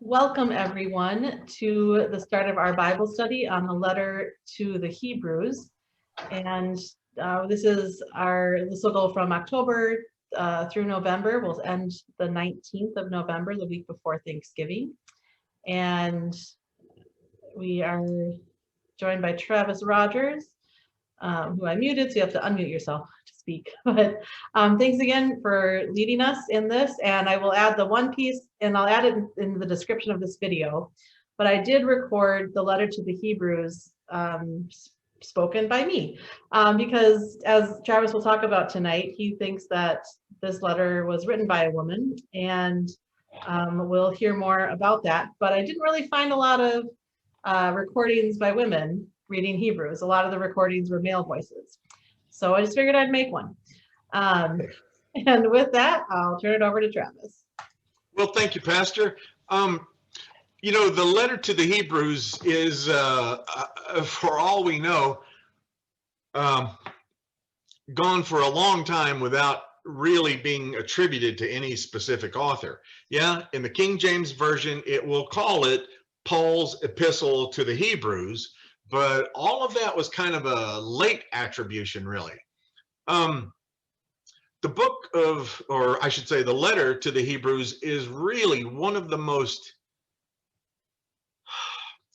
Welcome everyone to the start of our Bible study on the letter to the Hebrews. And this will go from October through November. We'll end the 19th of November, the week before Thanksgiving. And we are joined by Travis Rogers, who I muted, so you have to unmute yourself to speak. But thanks again for leading us in this. And I will add the one piece, and I'll add it in the description of this video. But I did record the letter to the Hebrews spoken by me, because as Travis will talk about tonight, he thinks that this letter was written by a woman, and we'll hear more about that. But I didn't really find a lot of recordings by women reading Hebrews. A lot of the recordings were male voices. So I just figured I'd make one. And with that, I'll turn it over to Travis. Well, thank you, Pastor. You know, the letter to the Hebrews is, for all we know, gone for a long time without really being attributed to any specific author. Yeah, in the King James Version, it will call it Paul's epistle to the Hebrews, but all of that was kind of a late attribution, really. The book of, or I should say the letter to the Hebrews, is really one of the most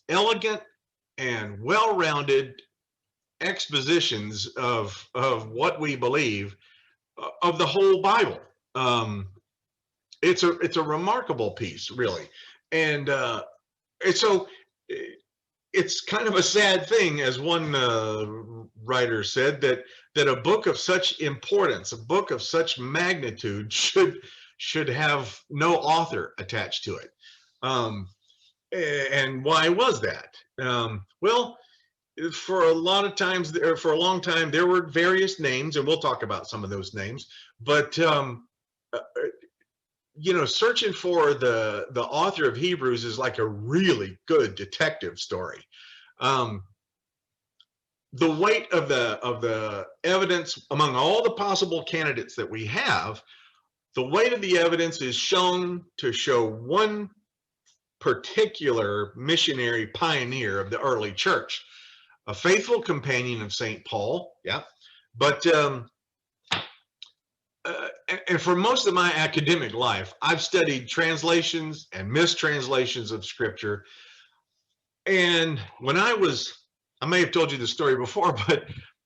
elegant and well-rounded expositions of what we believe of the whole Bible. It's a remarkable piece, really. And so it's kind of a sad thing, as one writer said, that a book of such importance, a book of such magnitude, should have no author attached to it. And why was that? Well, for a long time, there were various names, and we'll talk about some of those names. But you know, searching for the author of Hebrews is like a really good detective story. The weight of the evidence among all the possible candidates that we have, the weight of the evidence is shown to show one particular missionary pioneer of the early church, a faithful companion of St. Paul. Yeah, but and for most of my academic life, I've studied translations and mistranslations of Scripture. And when I may have told you the story before, but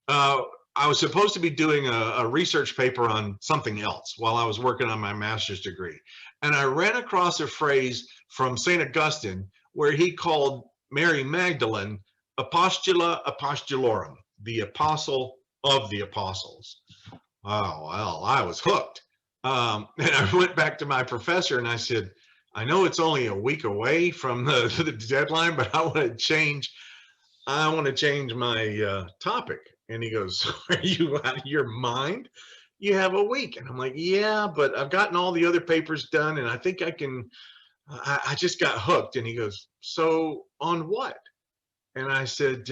I was supposed to be doing a research paper on something else while I was working on my master's degree. And I ran across a phrase from St. Augustine where he called Mary Magdalene Apostula Apostolorum, the apostle of the apostles. Oh, well, I was hooked. And I went back to my professor and I said, I know it's only a week away from the deadline, but I want to change my topic. And he goes, are you out of your mind? You have a week. And I'm like, yeah, but I've gotten all the other papers done and I think I just got hooked. And he goes, so on what? And I said,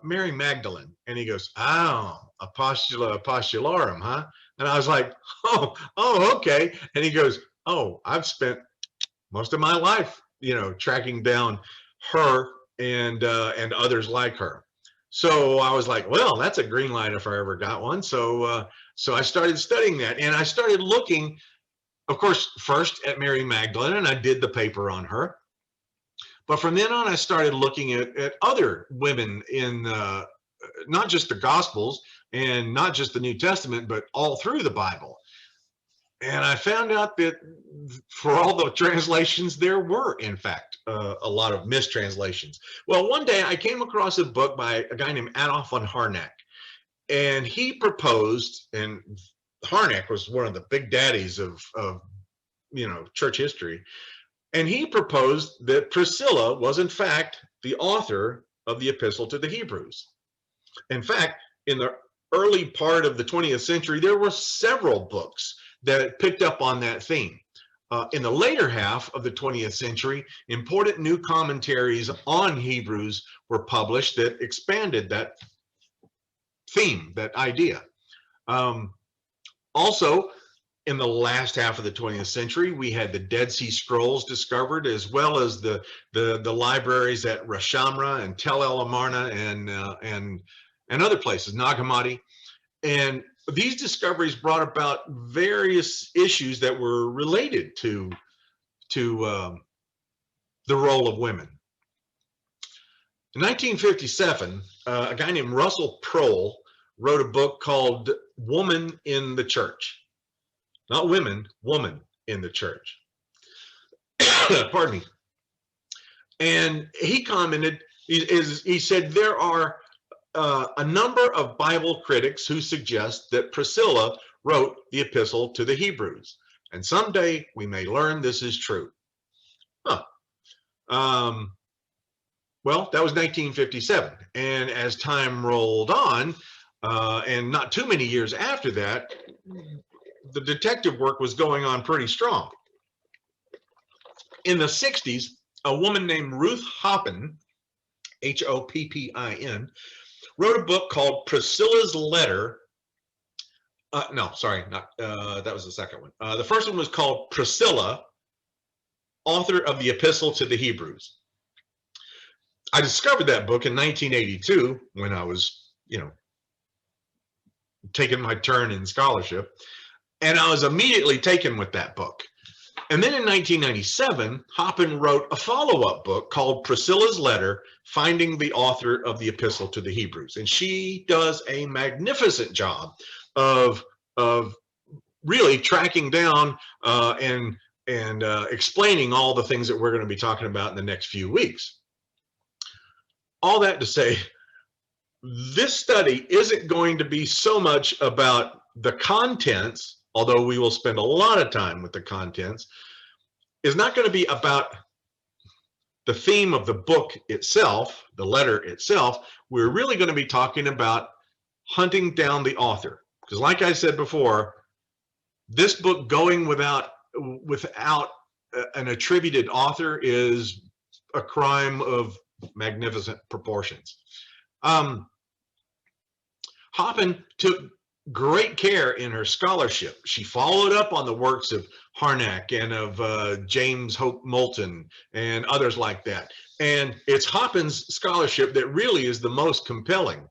Mary Magdalene. And he goes, oh, Apostula Apostolorum, huh? And I was like, oh, okay. And he goes, oh, I've spent most of my life, you know, tracking down her and others like her. So I was like, well, that's a green light if I ever got one. So I started studying that, and I started looking, of course, first at Mary Magdalene, and I did the paper on her. But from then on, I started looking at other women in not just the Gospels and not just the New Testament, but all through the Bible. And I found out that for all the translations, there were, in fact, a lot of mistranslations. Well, one day I came across a book by a guy named Adolf von Harnack, and he proposed, and Harnack was one of the big daddies of you know, church history, and he proposed that Priscilla was, in fact, the author of the Epistle to the Hebrews. In fact, in the early part of the 20th century, there were several books that picked up on that theme. In the later half of the 20th century, important new commentaries on Hebrews were published that expanded that theme, that idea. Also, in the last half of the 20th century. We had the Dead Sea Scrolls discovered, as well as the libraries at Ras Shamra and Tel El Amarna and other places, Nag Hammadi. And these discoveries brought about various issues that were related to the role of women. In 1957, a guy named Russell Prohl wrote a book called Woman in the Church. Not women, woman in the church. Pardon me. And he commented, he said, there are a number of Bible critics who suggest that Priscilla wrote the epistle to the Hebrews. And someday we may learn this is true. Huh. Well, that was 1957. And as time rolled on, and not too many years after that, the detective work was going on pretty strong. In the 60s, a woman named Ruth Hoppin, Hoppin, wrote a book called Priscilla's Letter. No, sorry, not that was the second one. The first one was called Priscilla, author of the Epistle to the Hebrews. I discovered that book in 1982 when I was, taking my turn in scholarship, and I was immediately taken with that book. And then in 1997, Hoppin wrote a follow-up book called Priscilla's Letter, Finding the Author of the Epistle to the Hebrews. And she does a magnificent job of really tracking down and explaining all the things that we're going to be talking about in the next few weeks. All that to say, this study isn't going to be so much about the contents, although we will spend a lot of time with the contents. Is not going to be about the theme of the book itself, the letter itself. We're really going to be talking about hunting down the author. Because like I said before, this book going without an attributed author is a crime of magnificent proportions. Hoppin took great care in her scholarship. She followed up on the works of Harnack and of James Hope Moulton and others like that. And it's Hoppin's scholarship that really is the most compelling.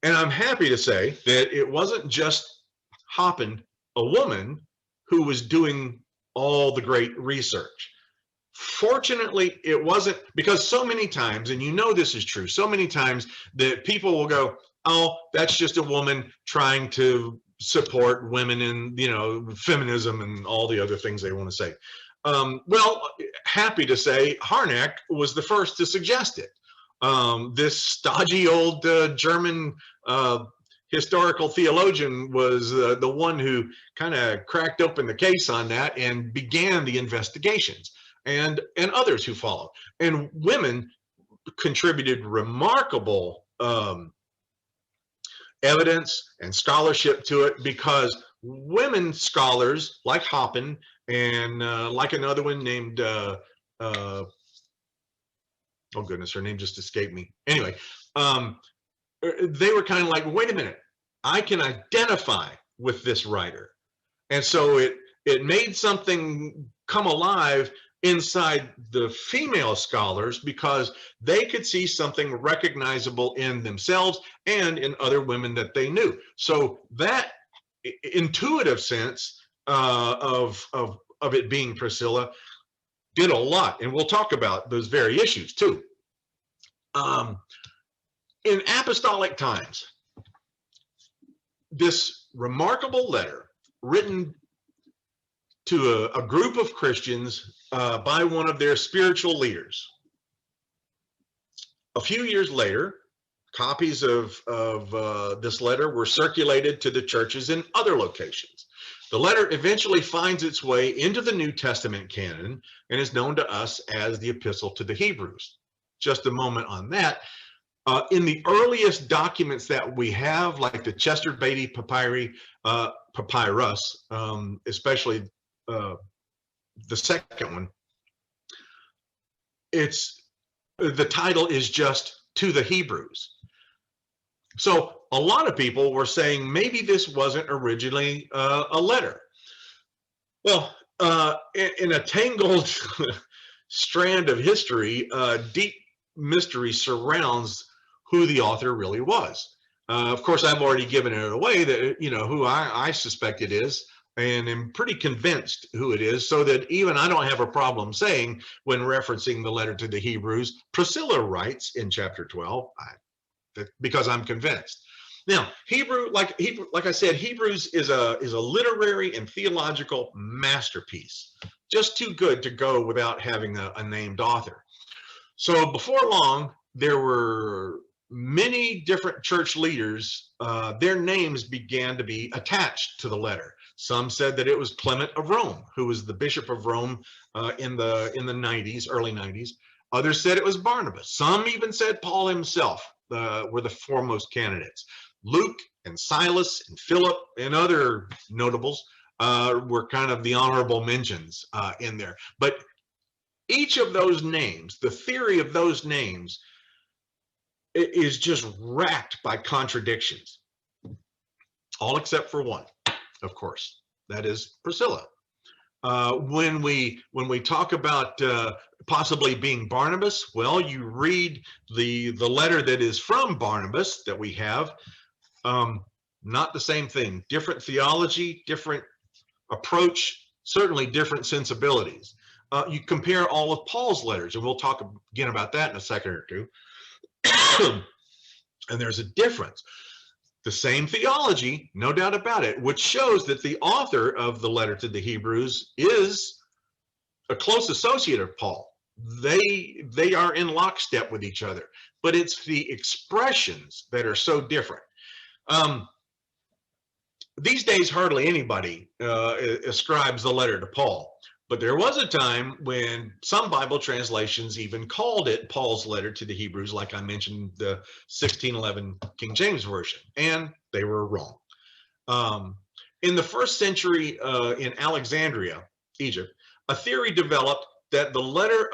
And I'm happy to say that it wasn't just Hoppin, a woman, who was doing all the great research. Fortunately, it wasn't, because so many times, and this is true, so many times that people will go, oh, that's just a woman trying to support women in, feminism and all the other things they want to say. Well, happy to say Harnack was the first to suggest it. This stodgy old German historical theologian was the one who kind of cracked open the case on that and began the investigations, and others who followed. And women contributed remarkable evidence and scholarship to it, because women scholars like Hoppin and like another one named oh goodness, her name just escaped me. Anyway, they were kind of like, wait a minute, I can identify with this writer. And so it made something come alive inside the female scholars, because they could see something recognizable in themselves and in other women that they knew. So that intuitive sense of it being Priscilla did a lot, and we'll talk about those very issues too. In apostolic times, this remarkable letter written to a group of Christians by one of their spiritual leaders. A few years later, copies of this letter were circulated to the churches in other locations. The letter eventually finds its way into the New Testament canon and is known to us as the Epistle to the Hebrews. Just a moment on that. In the earliest documents that we have, like the Chester Beatty papyrus, especially the second one, the title is just to the Hebrews. So a lot of people were saying maybe this wasn't originally a letter. Well, in a tangled strand of history, deep mystery surrounds who the author really was. Of course, I've already given it away that, who I suspect it is, and am pretty convinced who it is, so that even I don't have a problem saying, when referencing the letter to the Hebrews, Priscilla writes in chapter 12, because I'm convinced. Now, like I said, Hebrews is a literary and theological masterpiece, just too good to go without having a named author. So before long, there were many different church leaders. Their names began to be attached to the letter. Some said that it was Clement of Rome, who was the bishop of Rome in the 90s, early 90s. Others said it was Barnabas. Some even said Paul himself were the foremost candidates. Luke and Silas and Philip and other notables were kind of the honorable mentions in there. But each of those names, the theory of those names, is just racked by contradictions, all except for one, of course. That is Priscilla. When we talk about possibly being Barnabas, well, you read the letter that is from Barnabas that we have. Not the same thing. Different theology, different approach, certainly different sensibilities. You compare all of Paul's letters, and we'll talk again about that in a second or two. And there's a difference. The same theology, no doubt about it, which shows that the author of the letter to the Hebrews is a close associate of Paul. They are in lockstep with each other, but it's the expressions that are so different. These days, hardly anybody ascribes the letter to Paul, but there was a time when some Bible translations even called it Paul's letter to the Hebrews, like I mentioned, the 1611 King James Version, and they were wrong. In the first century in Alexandria, Egypt, a theory developed that the letter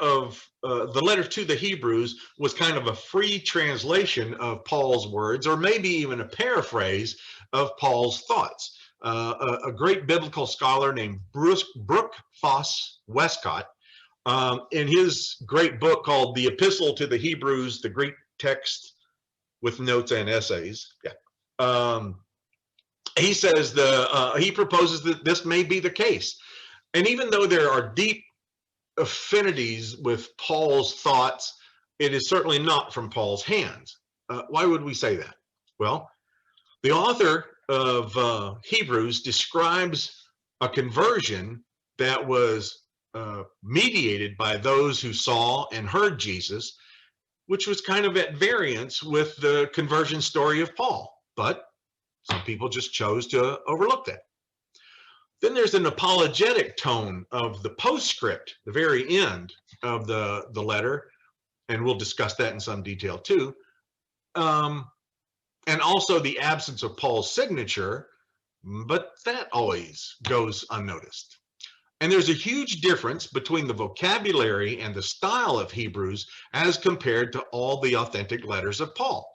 to the Hebrews was kind of a free translation of Paul's words, or maybe even a paraphrase of Paul's thoughts. A great biblical scholar named Brooke Foss Westcott, in his great book called The Epistle to the Hebrews, the Greek text with notes and essays. He says he proposes that this may be the case. And even though there are deep affinities with Paul's thoughts, it is certainly not from Paul's hands. Why would we say that? Well, the author of Hebrews describes a conversion that was mediated by those who saw and heard Jesus, which was kind of at variance with the conversion story of Paul. But some people just chose to overlook that. Then there's an apologetic tone of the postscript, the very end of the letter, and we'll discuss that in some detail too. And also the absence of Paul's signature, but that always goes unnoticed. And there's a huge difference between the vocabulary and the style of Hebrews as compared to all the authentic letters of Paul.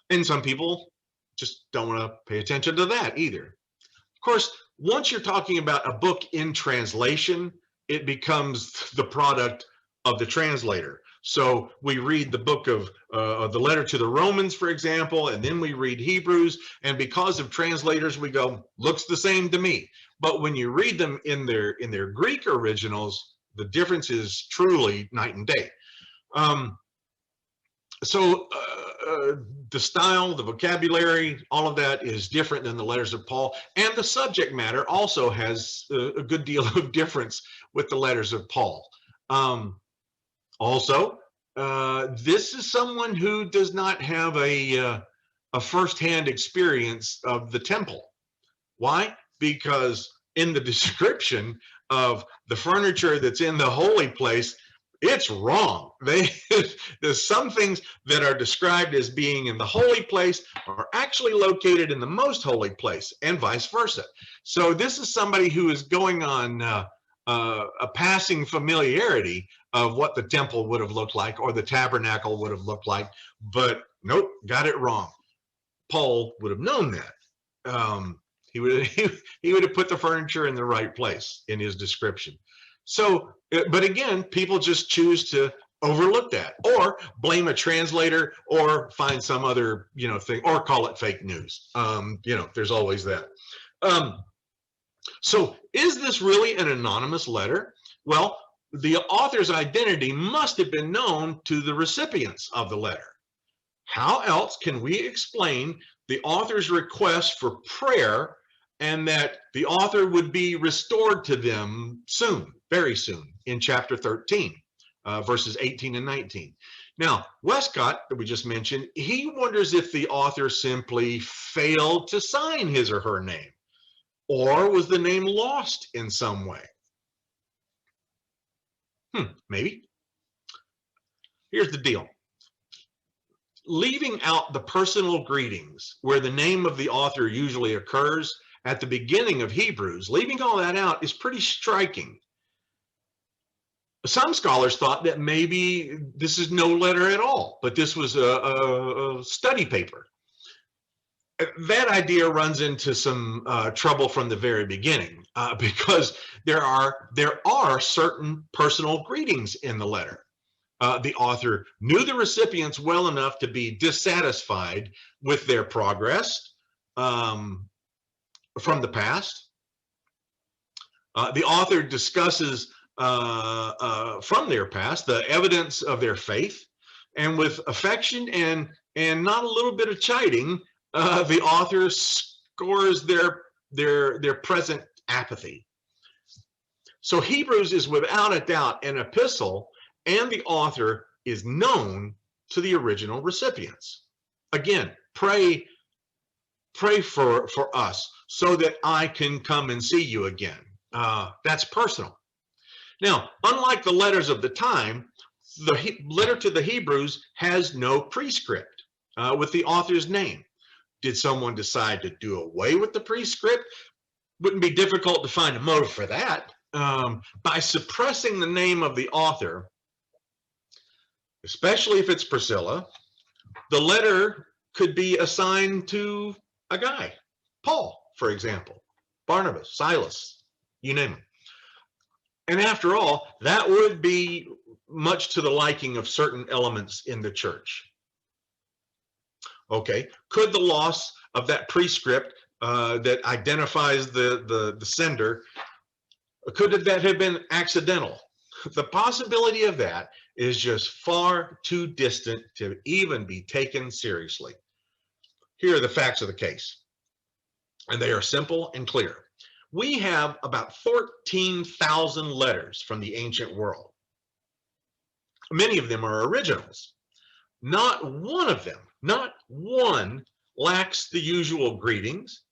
And some people just don't want to pay attention to that either. Of course, once you're talking about a book in translation, it becomes the product of the translator. So we read the book of the letter to the Romans, for example, and then we read Hebrews, and because of translators, we go, looks the same to me. But when you read them in their Greek originals, the difference is truly night and day. The style, the vocabulary, all of that is different than the letters of Paul, and the subject matter also has a good deal of difference with the letters of Paul. This is someone who does not have a firsthand experience of the temple. Why? Because in the description of the furniture that's in the holy place, it's wrong. There's some things that are described as being in the holy place are actually located in the most holy place, and vice versa. So this is somebody who is going on a passing familiarity of what the temple would have looked like or the tabernacle would have looked like, but Nope, got it wrong. Paul would have known that. He would he would have put the furniture in the right place in his description. So, but again, people just choose to overlook that, or blame a translator, or find some other thing, or call it fake news. There's always that. So, is this really an anonymous letter? Well, the author's identity must have been known to the recipients of the letter. How else can we explain the author's request for prayer and that the author would be restored to them soon, very soon, in chapter 13, verses 18 and 19? Now, Westcott, that we just mentioned, he wonders if the author simply failed to sign his or her name, or was the name lost in some way? Maybe. Here's the deal. Leaving out the personal greetings, where the name of the author usually occurs at the beginning of Hebrews, leaving all that out is pretty striking. Some scholars thought that maybe this is no letter at all, but this was a study paper. That idea runs into some trouble from the very beginning, because there are certain personal greetings in the letter. The author knew the recipients well enough to be dissatisfied with their progress from the past. The author discusses from their past the evidence of their faith, and with affection and not a little bit of chiding, the author scores their present apathy. So Hebrews is without a doubt an epistle, and the author is known to the original recipients. Again, pray for us so that I can come and see you again. That's personal. Now, unlike the letters of the time, the letter to the Hebrews has no prescript with the author's name. Did someone decide to do away with the prescript? Wouldn't be difficult to find a motive for that. By suppressing the name of the author, especially if it's Priscilla, the letter could be assigned to a guy, Paul, for example, Barnabas, Silas, you name it. And after all, that would be much to the liking of certain elements in the church. Okay, could the loss of that prescript that identifies the sender, could that have been accidental? The possibility of that is just far too distant to even be taken seriously. Here are the facts of the case, and they are simple and clear. We have about 14,000 letters from the ancient world. Many of them are originals. Not one of them, not one, lacks the usual greetings,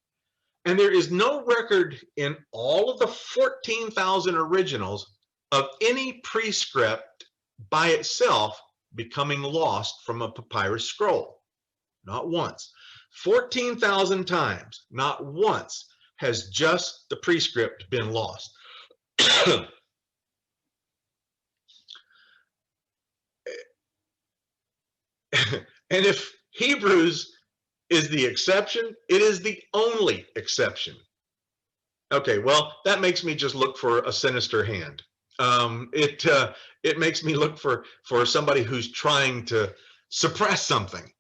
and there is no record in all of the 14,000 originals of any prescript by itself becoming lost from a papyrus scroll. Not once. 14,000 times, not once has just the prescript been lost. And if Hebrews is the exception, it is the only exception. Okay, well, that makes me just look for a sinister hand. It makes me look for somebody who's trying to suppress something.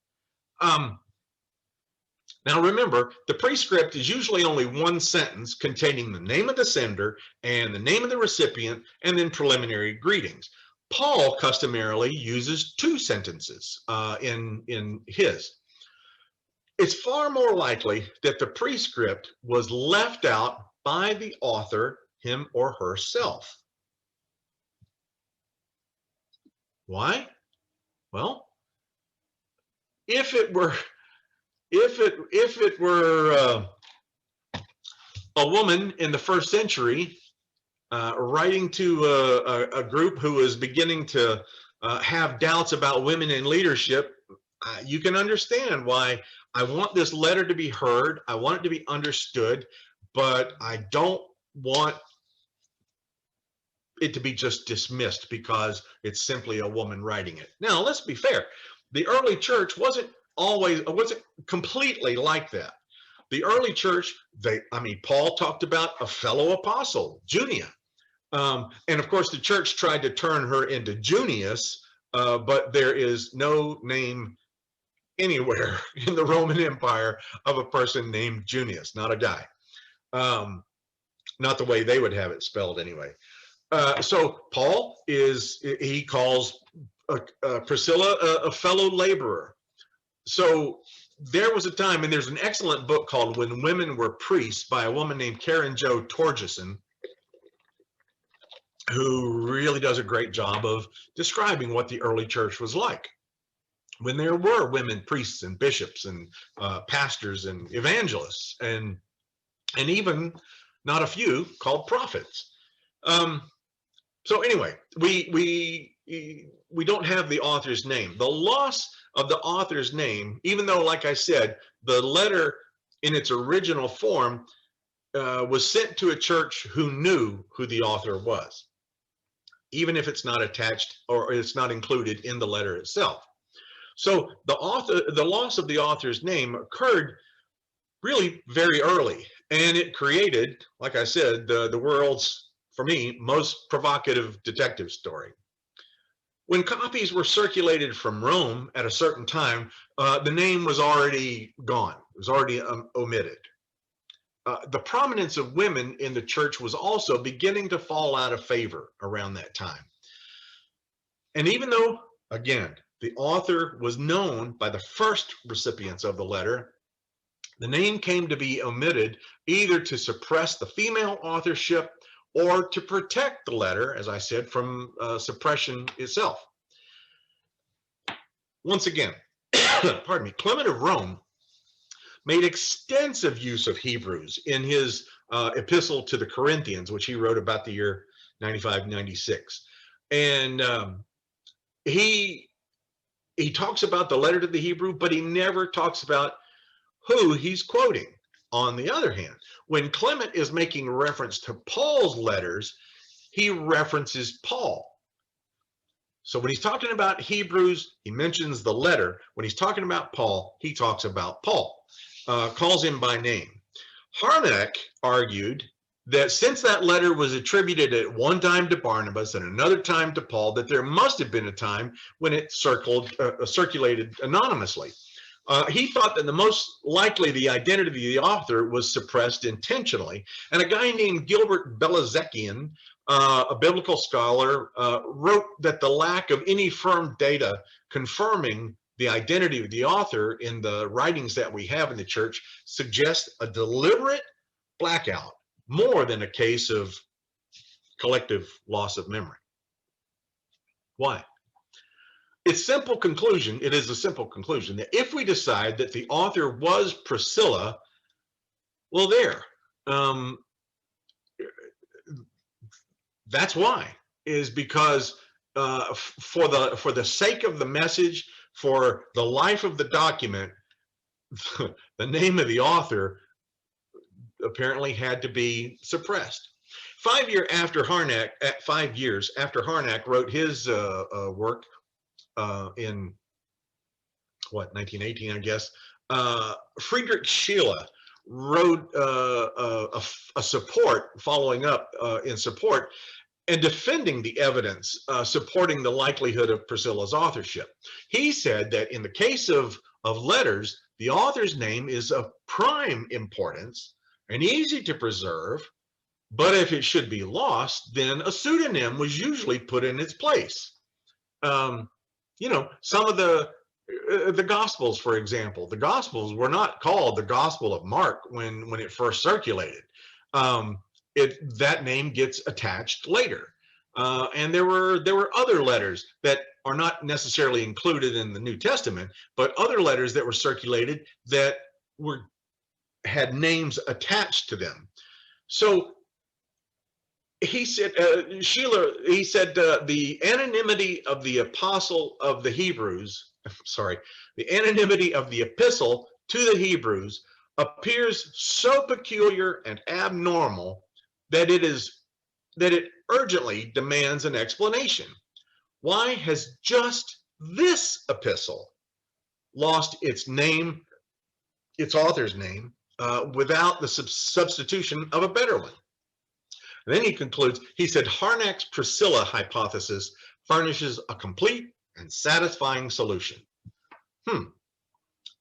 Now remember, the prescript is usually only one sentence containing the name of the sender and the name of the recipient, and then preliminary greetings. Paul customarily uses two sentences in his. It's far more likely that the prescript was left out by the author, him or herself. Why? Well, if it were a woman in the first century writing to a group who is beginning to have doubts about women in leadership, you can understand why I want this letter to be heard. I want it to be understood, but I don't want it to be just dismissed because it's simply a woman writing it. Now, let's be fair. The early church wasn't always, it wasn't completely like that. The early church, Paul talked about a fellow apostle, Junia. And of course, the church tried to turn her into Junius, but there is no name anywhere in the Roman Empire of a person named Junius, not a guy. Not the way they would have it spelled anyway. So Paul he calls Priscilla a fellow laborer. So there was a time, and there's an excellent book called When Women Were Priests by a woman named Karen Jo Torgeson, who really does a great job of describing what the early church was like when there were women priests and bishops and pastors and evangelists and even not a few called prophets. So anyway, we don't have the author's name. The loss of the author's name, even though, like I said, the letter in its original form was sent to a church who knew who the author was, even if it's not attached or it's not included in the letter itself. So the loss of the author's name occurred really very early, and it created, like I said, the world's, for me, most provocative detective story. When copies were circulated from Rome at a certain time, the name was already gone. It was already omitted. The prominence of women in the church was also beginning to fall out of favor around that time. And even though, again, the author was known by the first recipients of the letter, the name came to be omitted either to suppress the female authorship or to protect the letter, as I said, from suppression itself. Once again, pardon me, Clement of Rome made extensive use of Hebrews in his epistle to the Corinthians, which he wrote about the year 95-96. And he talks about the letter to the Hebrew, but he never talks about who he's quoting. On the other hand, when Clement is making reference to Paul's letters, he references Paul. So when he's talking about Hebrews, he mentions the letter. When he's talking about Paul, he talks about Paul, calls him by name. Harnack argued that since that letter was attributed at one time to Barnabas and another time to Paul, that there must have been a time when it circulated anonymously. He thought that the most likely the identity of the author was suppressed intentionally, and a guy named Gilbert Belazekian, a biblical scholar, wrote that the lack of any firm data confirming the identity of the author in the writings that we have in the church suggests a deliberate blackout more than a case of collective loss of memory. Why? It is a simple conclusion that if we decide that the author was Priscilla, well, that's why, is because for the sake of the message, for the life of the document, the name of the author apparently had to be suppressed. 5 years after Harnack wrote his work in 1918, I guess, Friedrich Schiller wrote a support, following up in support and defending the evidence supporting the likelihood of Priscilla's authorship. He said that in the case of letters, the author's name is of prime importance and easy to preserve, but if it should be lost, then a pseudonym was usually put in its place. Some of the Gospels, for example, the Gospels were not called the Gospel of Mark when it first circulated. That name gets attached later. And there were other letters that are not necessarily included in the New Testament, but other letters that were circulated that had names attached to them. So he said, Schiller, he said, the anonymity of the apostle of the Hebrews, the anonymity of the epistle to the Hebrews appears so peculiar and abnormal that it urgently demands an explanation. Why has just this epistle lost its name, its author's name, without the substitution of a better one. And then he concludes, he said, Harnack's Priscilla hypothesis furnishes a complete and satisfying solution.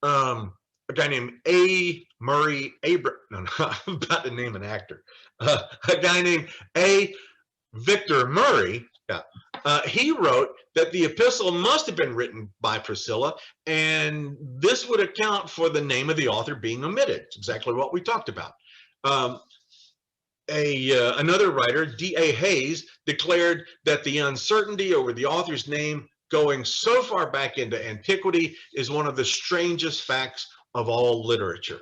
A guy named A. Murray no, I'm about to name an actor. A guy named A. Victor Murray, he wrote that the epistle must have been written by Priscilla, and this would account for the name of the author being omitted. It's exactly what we talked about. Another writer, D.A. Hayes, declared that the uncertainty over the author's name going so far back into antiquity is one of the strangest facts of all literature.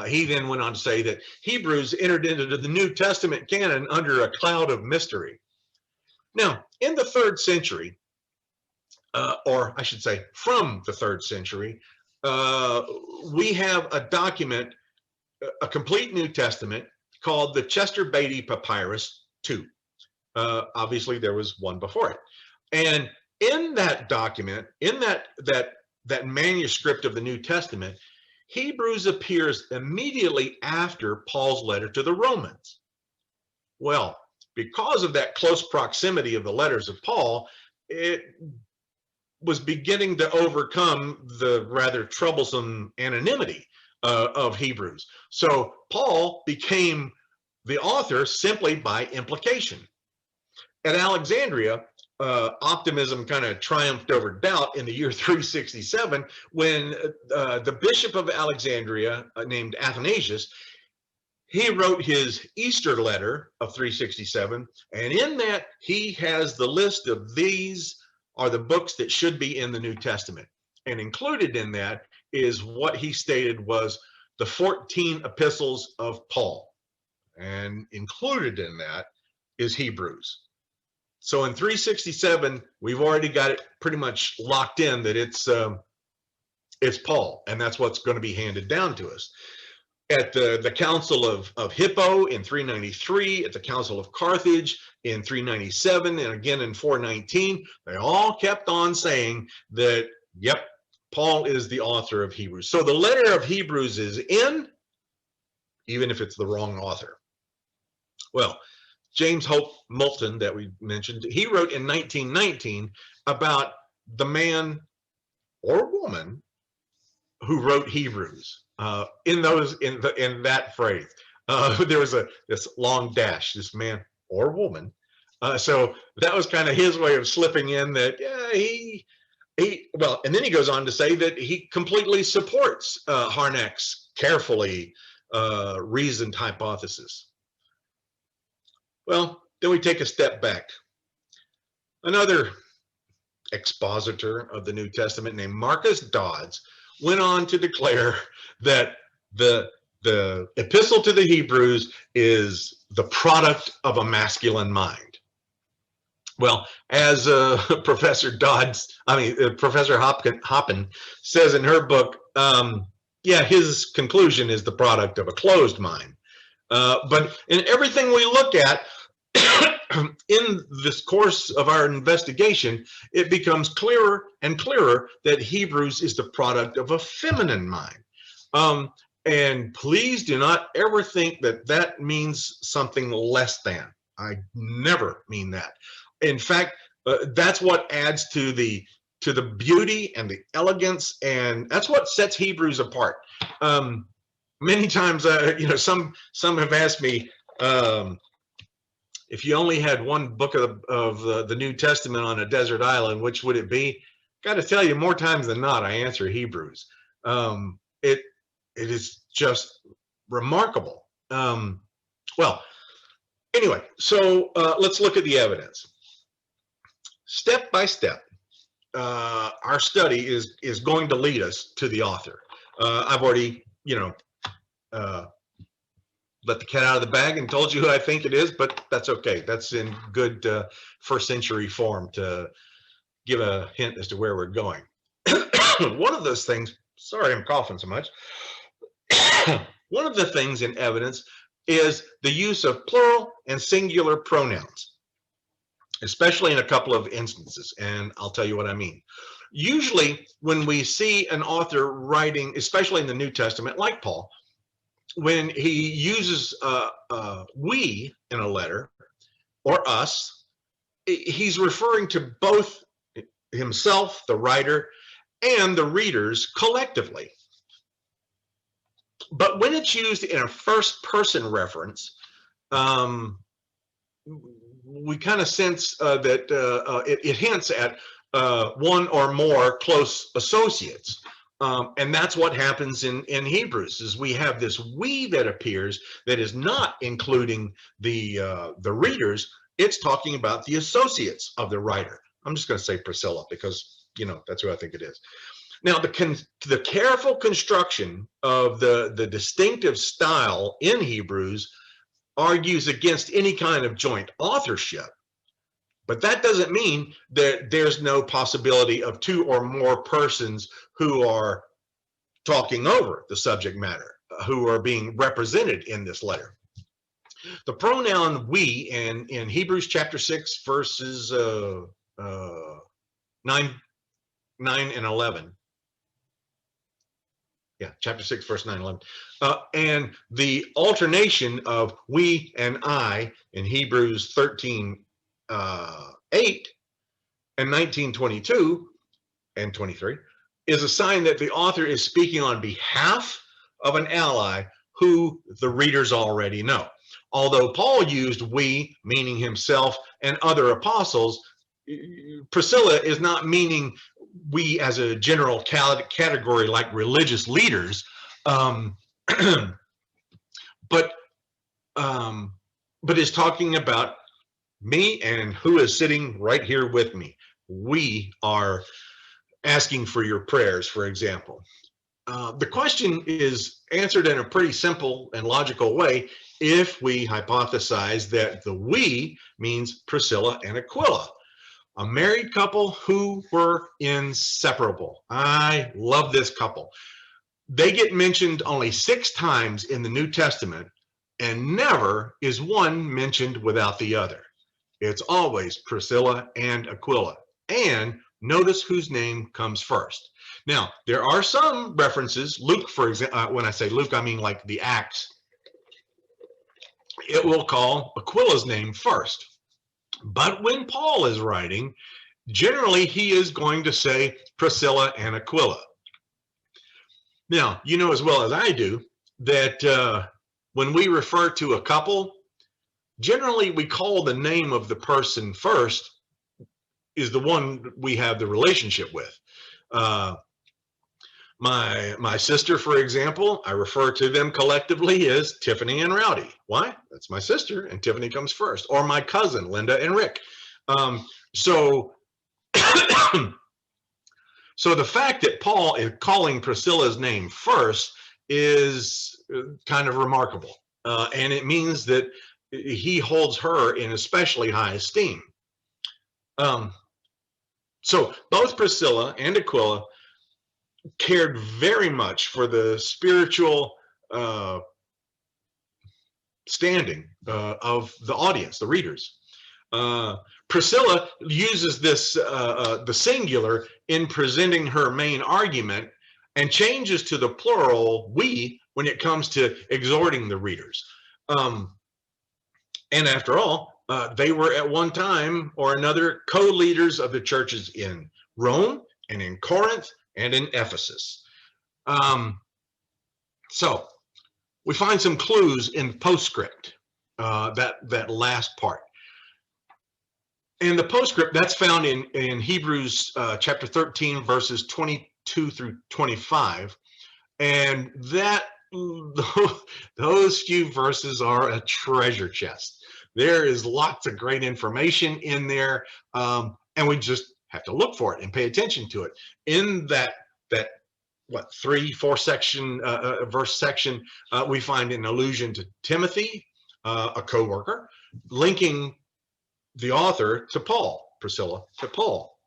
He then went on to say that Hebrews entered into the New Testament canon under a cloud of mystery. Now, in the 3rd century, or I should say from the 3rd century, we have a document, a complete New Testament called the Chester Beatty Papyrus II. Obviously, there was one before it. And in that document, in that manuscript of the New Testament, Hebrews appears immediately after Paul's letter to the Romans. Well, because of that close proximity of the letters of Paul, it was beginning to overcome the rather troublesome anonymity of Hebrews. So Paul became the author simply by implication. At Alexandria, optimism kind of triumphed over doubt in the year 367 when the bishop of Alexandria, named Athanasius, he wrote his Easter letter of 367, and in that he has the list of these are the books that should be in the New Testament. And included in that is what he stated was the 14 epistles of Paul. And included in that is Hebrews. So in 367, we've already got it pretty much locked in that it's Paul, and that's what's going to be handed down to us. At the Council of Hippo in 393, at the Council of Carthage in 397, and again in 419, they all kept on saying that, yep, Paul is the author of Hebrews. So the letter of Hebrews is in, even if it's the wrong author. Well, James Hope Moulton, that we mentioned, he wrote in 1919 about the man or woman who wrote Hebrews. In that phrase, there was this long dash, this man or woman. So that was kind of his way of slipping in that, yeah, well, and then he goes on to say that he completely supports Harnack's carefully reasoned hypothesis. Well, then we take a step back. Another expositor of the New Testament named Marcus Dodds went on to declare that the epistle to the Hebrews is the product of a masculine mind. Well, as Professor Hoppen says in her book, yeah, his conclusion is the product of a closed mind. But in everything we look at in this course of our investigation, it becomes clearer and clearer that Hebrews is the product of a feminine mind. And please do not ever think that that means something less than. I never mean that. In fact, that's what adds to the beauty and the elegance, and that's what sets Hebrews apart. Many times, some have asked me, if you only had one book of the New Testament on a desert island, which would it be? Got to tell you, more times than not, I answer Hebrews. It is just remarkable. Well, anyway, so let's look at the evidence. Step by step, our study is going to lead us to the author. I've already, let the cat out of the bag and told you who I think it is, but that's okay. That's in good first century form to give a hint as to where we're going. One of those things, sorry, I'm coughing so much. One of the things in evidence is the use of plural and singular pronouns, especially in a couple of instances, and I'll tell you what I mean. Usually when we see an author writing, especially in the New Testament, like Paul, when he uses we in a letter or us, he's referring to both himself, the writer, and the readers collectively. But when it's used in a first person reference, we kind of sense that it hints at one or more close associates. And that's what happens in Hebrews, is we have this we that appears that is not including the readers. It's talking about the associates of the writer. I'm just going to say Priscilla because, you know, that's who I think it is. Now, the careful construction of the distinctive style in Hebrews argues against any kind of joint authorship. But that doesn't mean that there's no possibility of two or more persons who are talking over the subject matter, who are being represented in this letter. The pronoun we in Hebrews chapter 6, verses 9 and 11. Yeah, chapter 6, verse 9, 11. And the alternation of we and I in Hebrews 13, 8 and 19, 22 and 23 is a sign that the author is speaking on behalf of an ally who the readers already know. Although Paul used we, meaning himself and other apostles, Priscilla is not meaning we as a general category like religious leaders, but is talking about me and who is sitting right here with me. We are asking for your prayers, for example. The question is answered in a pretty simple and logical way if we hypothesize that the we means Priscilla and Aquila, a married couple who were inseparable. I love this couple. They get mentioned only 6 times in the New Testament, and never is one mentioned without the other. It's always Priscilla and Aquila. And notice whose name comes first. Now, there are some references. Luke, for example, when I say Luke, I mean like the Acts. It will call Aquila's name first. But when Paul is writing, generally he is going to say Priscilla and Aquila. Now, you know as well as I do that when we refer to a couple, generally we call the name of the person first is the one we have the relationship with. My sister, for example, I refer to them collectively as Tiffany and Rowdy. Why? That's my sister, and Tiffany comes first. Or my cousin, Linda and Rick. So the fact that Paul is calling Priscilla's name first is kind of remarkable. And it means that he holds her in especially high esteem. So both Priscilla and Aquila cared very much for the spiritual standing of the audience, the readers. Priscilla uses this, the singular, in presenting her main argument and changes to the plural, we, when it comes to exhorting the readers. And after all, they were at one time or another co-leaders of the churches in Rome and in Corinth and in Ephesus. So we find some clues in postscript, that last part. And the postscript, that's found in Hebrews chapter 13, verses 22 through 25. And those few verses are a treasure chest. There is lots of great information in there, and we just have to look for it and pay attention to it. In that 3-4 section verse section, we find an allusion to Timothy, a co-worker, linking the author to Paul, Priscilla to Paul.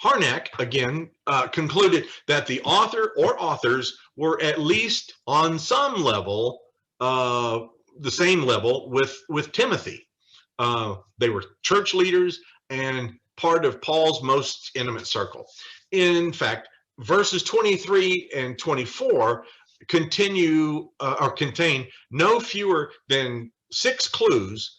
Harnack, again, concluded that the author or authors were at least on some level, the same level with Timothy. They were church leaders, and part of Paul's most intimate circle. In fact, verses 23 and 24 continue or contain no fewer than 6 clues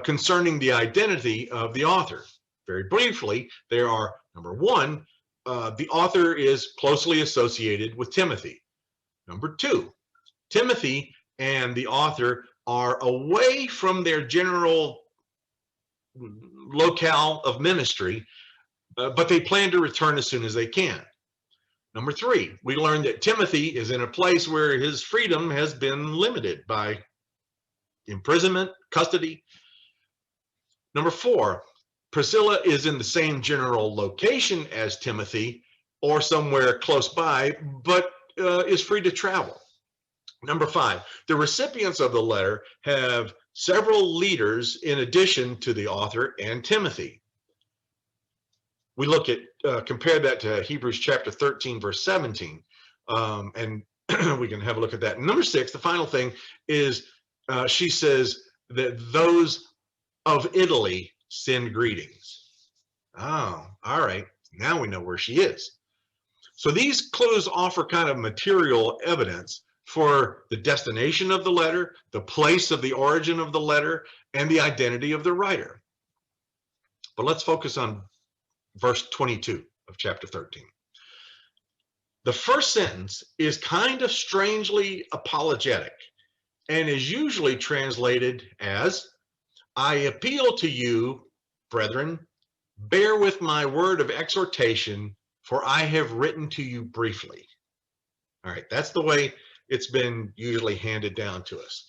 concerning the identity of the author. Very briefly, there are, number 1, the author is closely associated with Timothy. Number 2, Timothy and the author are away from their general locale of ministry, but they plan to return as soon as they can. Number 3, we learned that Timothy is in a place where his freedom has been limited by imprisonment, custody. Number 4, Priscilla is in the same general location as Timothy or somewhere close by, but is free to travel. Number 5, the recipients of the letter have several leaders in addition to the author and Timothy. We look at, compare that to Hebrews chapter 13, verse 17, and we can have a look at that. Number 6, the final thing is she says that those of Italy send greetings. Oh, all right. Now we know where she is. So these clues offer kind of material evidence for the destination of the letter, the place of the origin of the letter, and the identity of the writer. But let's focus on verse 22 of chapter 13. The first sentence is kind of strangely apologetic and is usually translated as, I appeal to you, brethren, bear with my word of exhortation, for I have written to you briefly. All right, that's the way it's been usually handed down to us.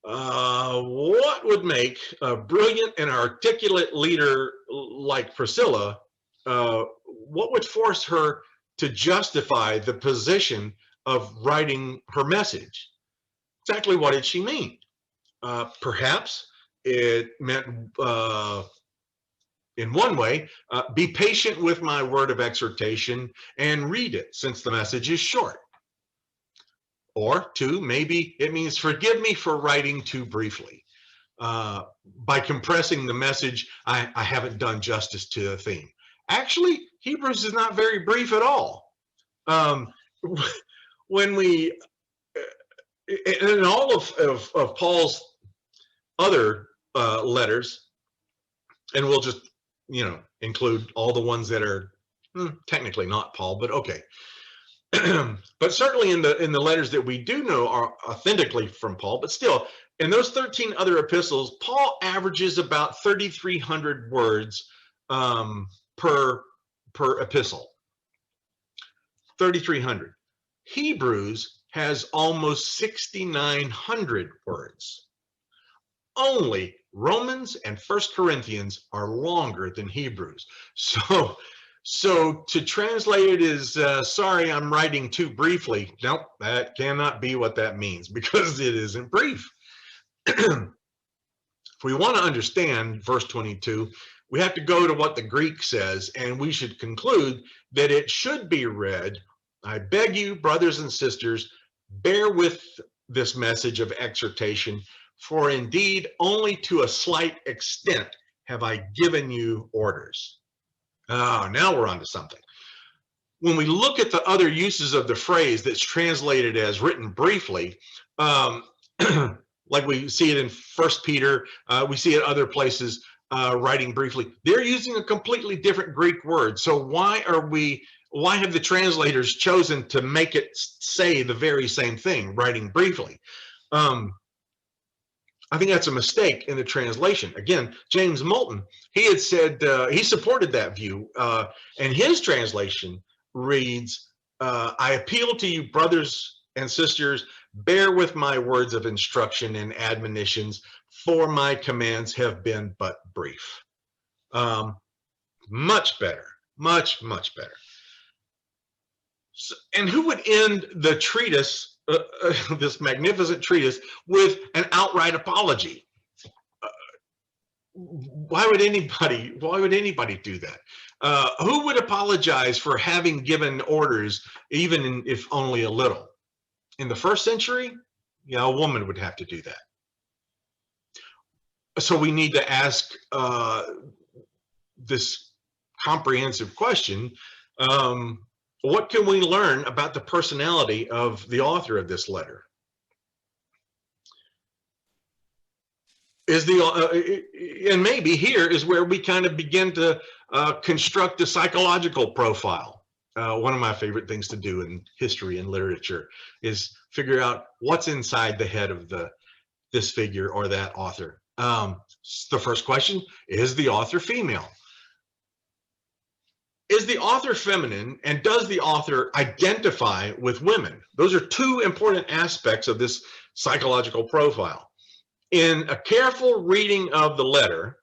What would make a brilliant and articulate leader like Priscilla, what would force her to justify the position of writing her message? Exactly what did she mean? Perhaps it meant, in one way, be patient with my word of exhortation and read it since the message is short. Or 2, maybe it means forgive me for writing too briefly. By compressing the message, I haven't done justice to the theme. Actually, Hebrews is not very brief at all. When we, in all of Paul's other letters, and we'll just, include all the ones that are technically not Paul, but okay. But certainly in the letters that we do know are authentically from Paul, but still, in those 13 other epistles, Paul averages about 3,300 words per epistle. 3,300. Hebrews has almost 6,900 words. Only Romans and 1 Corinthians are longer than Hebrews. So to translate it as, sorry, I'm writing too briefly. Nope, that cannot be what that means because it isn't brief. If we want to understand verse 22, we have to go to what the Greek says, and we should conclude that it should be read, I beg you, brothers and sisters, bear with this message of exhortation, for indeed only to a slight extent have I given you orders. Now we're on to something. When we look at the other uses of the phrase that's translated as written briefly, like we see it in 1 Peter, we see it other places, writing briefly, they're using a completely different Greek word. So why have the translators chosen to make it say the very same thing, writing briefly? I think that's a mistake in the translation. Again, James Moulton, he had said, he supported that view, and his translation reads, I appeal to you, brothers and sisters, bear with my words of instruction and admonitions, for my commands have been but brief. Much better, much better. So, and who would end the treatise, this magnificent treatise, with an outright apology? Why would anybody do that? Who would apologize for having given orders, even if only a little? In the first century, a woman would have to do that. So we need to ask this comprehensive question, what can we learn about the personality of the author of this letter? And maybe here is where we kind of begin to construct a psychological profile. One of my favorite things to do in history and literature is figure out what's inside the head of this figure or that author. The first question, is the author female? Is the author feminine, and does the author identify with women? Those are two important aspects of this psychological profile. In a careful reading of the letter,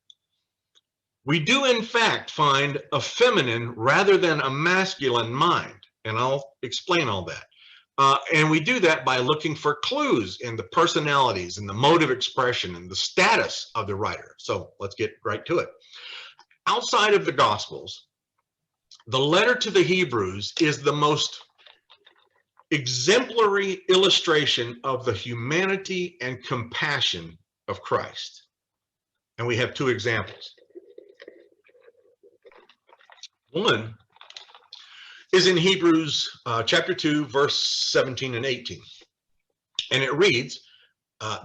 we do in fact find a feminine rather than a masculine mind, and I'll explain all that. And we do that by looking for clues in the personalities and the mode of expression and the status of the writer. So let's get right to it. Outside of the Gospels, the letter to the Hebrews is the most exemplary illustration of the humanity and compassion of Christ. And we have two examples. One is in Hebrews chapter 2, verse 17 and 18. And it reads,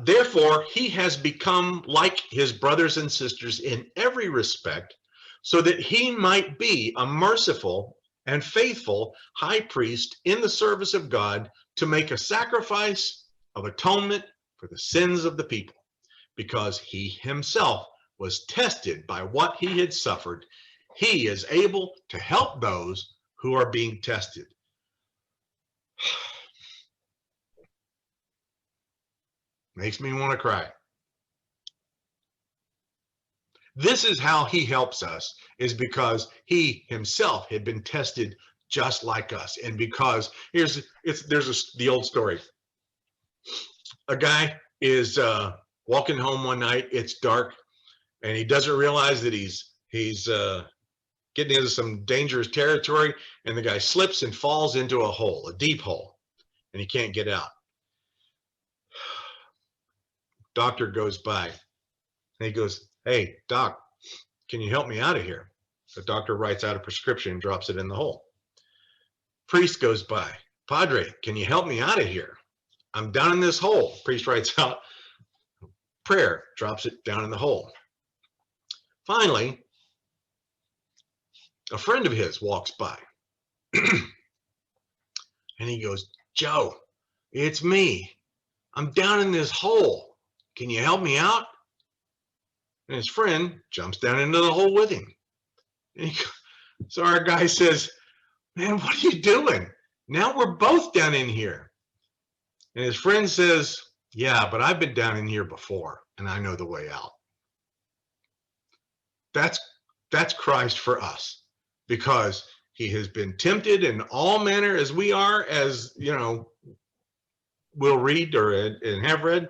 therefore, he has become like his brothers and sisters in every respect, so that he might be a merciful and faithful high priest in the service of God to make a sacrifice of atonement for the sins of the people, because he himself was tested by what he had suffered. He is able to help those who are being tested. Makes me want to cry. This is how he helps us, is because he himself had been tested just like us. And because the old story. A guy is walking home one night, it's dark, and he doesn't realize that he's getting into some dangerous territory, and the guy slips and falls into a hole, a deep hole, and he can't get out. Doctor goes by, and he goes, hey, doc, can you help me out of here? The doctor writes out a prescription and drops it in the hole. Priest goes by, Padre, can you help me out of here? I'm down in this hole. Priest writes out prayer, drops it down in the hole. Finally, a friend of his walks by and he goes, Joe, it's me. I'm down in this hole. Can you help me out? And his friend jumps down into the hole with him. So our guy says, man, what are you doing? Now we're both down in here. And his friend says, yeah, but I've been down in here before and I know the way out. That's Christ for us, because he has been tempted in all manner as we are, as you know, we'll read and have read.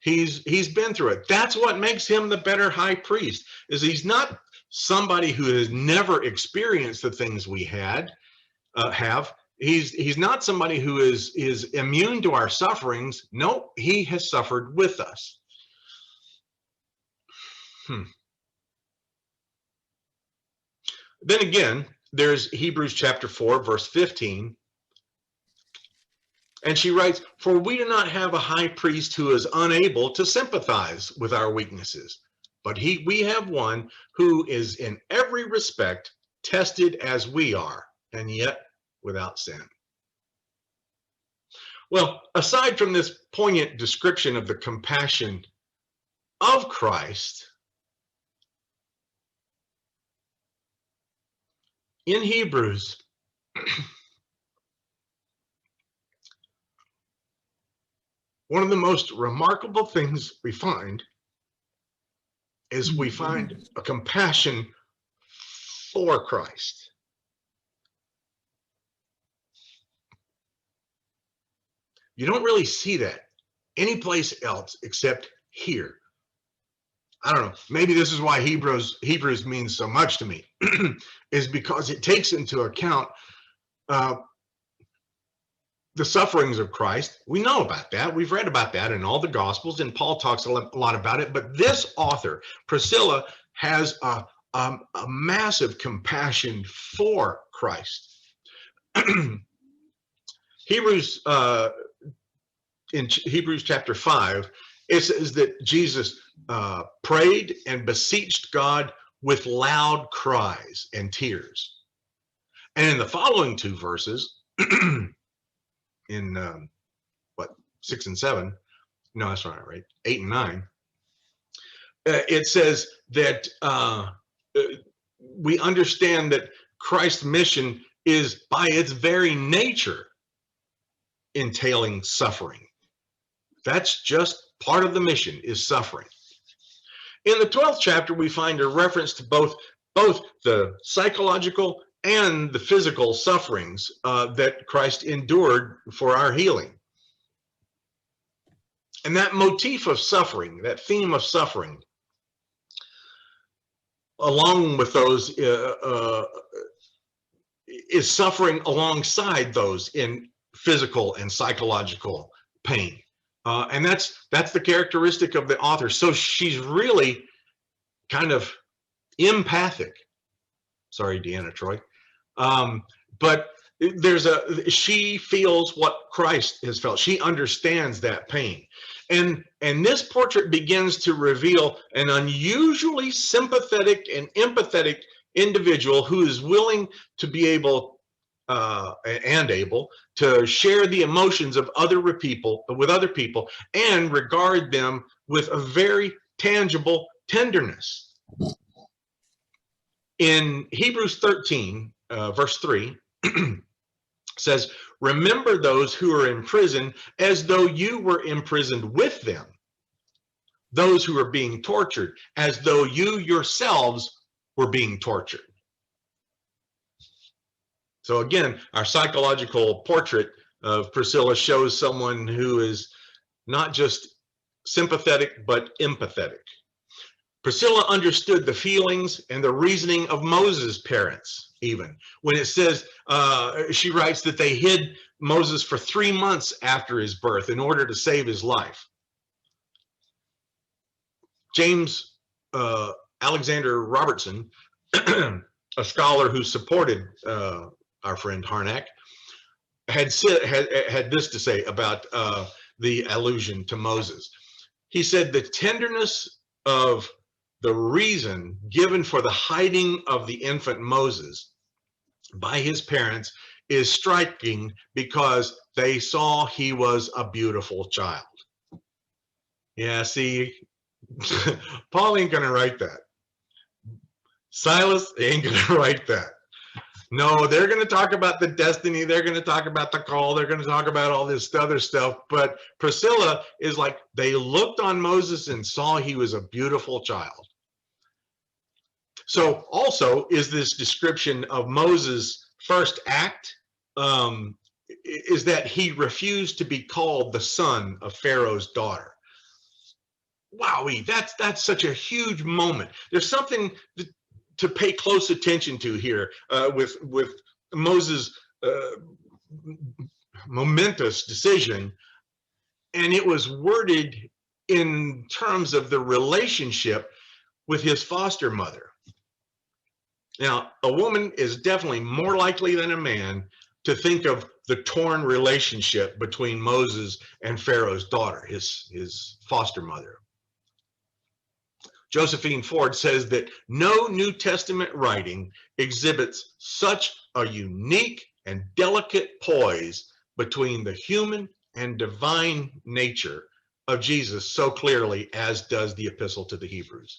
He's been through it. That's what makes him the better high priest, is he's not somebody who has never experienced the things we have. He's not somebody who is immune to our sufferings. No, he has suffered with us. Then again, there's Hebrews chapter 4, verse 15. And she writes, for we do not have a high priest who is unable to sympathize with our weaknesses, but we have one who is in every respect tested as we are, and yet without sin. Well, aside from this poignant description of the compassion of Christ, in Hebrews, one of the most remarkable things we find is we find a compassion for Christ. You don't really see that anyplace else except here. I don't know, maybe this is why Hebrews means so much to me, is because it takes into account the sufferings of Christ. We know about that. We've read about that in all the Gospels, and Paul talks a lot about it. But this author, Priscilla, has a a massive compassion for Christ. Hebrews, in Hebrews chapter 5, it says that Jesus prayed and beseeched God with loud cries and tears. And in the following two verses, in 6 and 7, no, that's not right, 8 and 9, it says that we understand that Christ's mission is by its very nature entailing suffering. That's just part of the mission, is suffering. In the 12th chapter, we find a reference to both the psychological and the physical sufferings that Christ endured for our healing. And that motif of suffering, that theme of suffering, along with those, is suffering alongside those in physical and psychological pain. And that's the characteristic of the author. So she's really kind of empathic. Sorry, Deanna Troy. But she feels what Christ has felt. She understands that pain. And this portrait begins to reveal an unusually sympathetic and empathetic individual who is willing to be able to share the emotions of other people and regard them with a very tangible tenderness. In Hebrews 13, verse 3, says, remember those who are in prison as though you were imprisoned with them, those who are being tortured as though you yourselves were being tortured. So again, our psychological portrait of Priscilla shows someone who is not just sympathetic, but empathetic. Priscilla understood the feelings and the reasoning of Moses' parents, even. When it says, she writes that they hid Moses for 3 months after his birth in order to save his life. James Alexander Robertson, a scholar who supported our friend Harnack, had this to say about the allusion to Moses. He said, the tenderness of the reason given for the hiding of the infant Moses by his parents is striking because they saw he was a beautiful child. Yeah, see, Paul ain't gonna write that. Silas ain't gonna write that. No, they're going to talk about the destiny. They're going to talk about the call. They're going to talk about all this other stuff. But Priscilla is like, they looked on Moses and saw he was a beautiful child. So also is this description of Moses' first act, is that he refused to be called the son of Pharaoh's daughter. Wowee, that's such a huge moment. There's something to pay close attention to here with Moses' momentous decision, and it was worded in terms of the relationship with his foster mother. Now, a woman is definitely more likely than a man to think of the torn relationship between Moses and Pharaoh's daughter, his foster mother. Josephine Ford says that no New Testament writing exhibits such a unique and delicate poise between the human and divine nature of Jesus so clearly as does the Epistle to the Hebrews.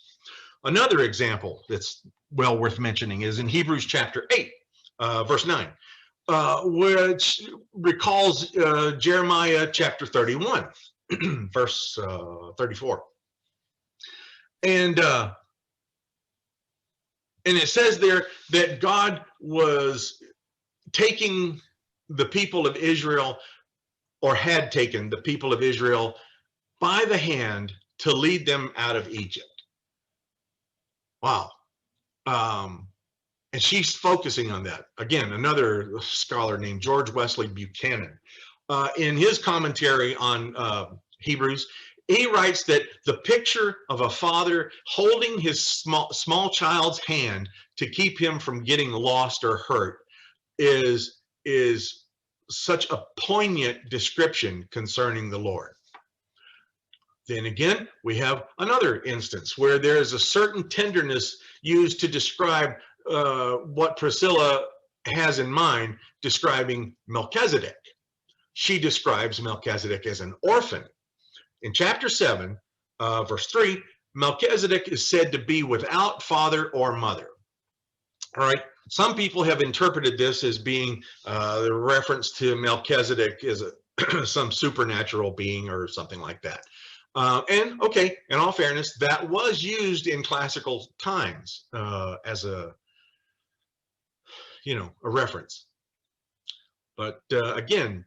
Another example that's well worth mentioning is in Hebrews chapter 8, verse 9, which recalls Jeremiah chapter 31, verse 34. And it says there that God was taking the people of Israel, or had taken the people of Israel by the hand to lead them out of Egypt. Wow. And she's focusing on that. Again, another scholar named George Wesley Buchanan, in his commentary on Hebrews, He writes that the picture of a father holding his small child's hand to keep him from getting lost or hurt is such a poignant description concerning the Lord. Then again, we have another instance where there is a certain tenderness used to describe what Priscilla has in mind, describing Melchizedek. She describes Melchizedek as an orphan. In chapter 7, verse 3, Melchizedek is said to be without father or mother. All right. Some people have interpreted this as being the reference to Melchizedek as some supernatural being or something like that. And okay, in all fairness, that was used in classical times as a reference. But again,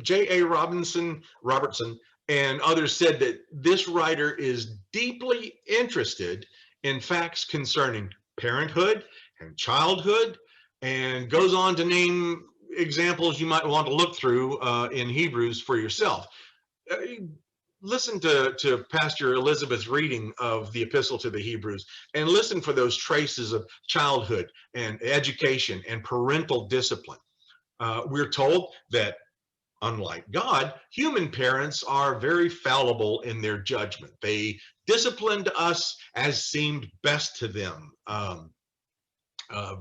J.A. Robertson and others said that this writer is deeply interested in facts concerning parenthood and childhood, and goes on to name examples you might want to look through in Hebrews for yourself. Listen to Pastor Elizabeth's reading of the Epistle to the Hebrews, and listen for those traces of childhood and education and parental discipline. We're told that, unlike God, human parents are very fallible in their judgment. They disciplined us as seemed best to them.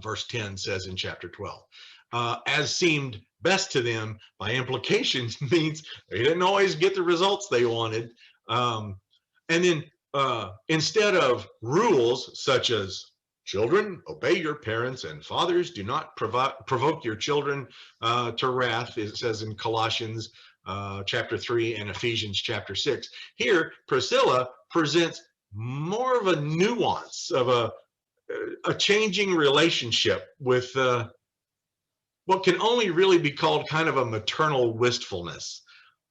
Verse 10 says in chapter 12, as seemed best to them, by implications, means they didn't always get the results they wanted. And then instead of rules such as children, obey your parents, and fathers, do not provoke your children to wrath, it says in Colossians chapter 3 and Ephesians chapter 6. Here, Priscilla presents more of a nuance of a changing relationship with what can only really be called kind of a maternal wistfulness.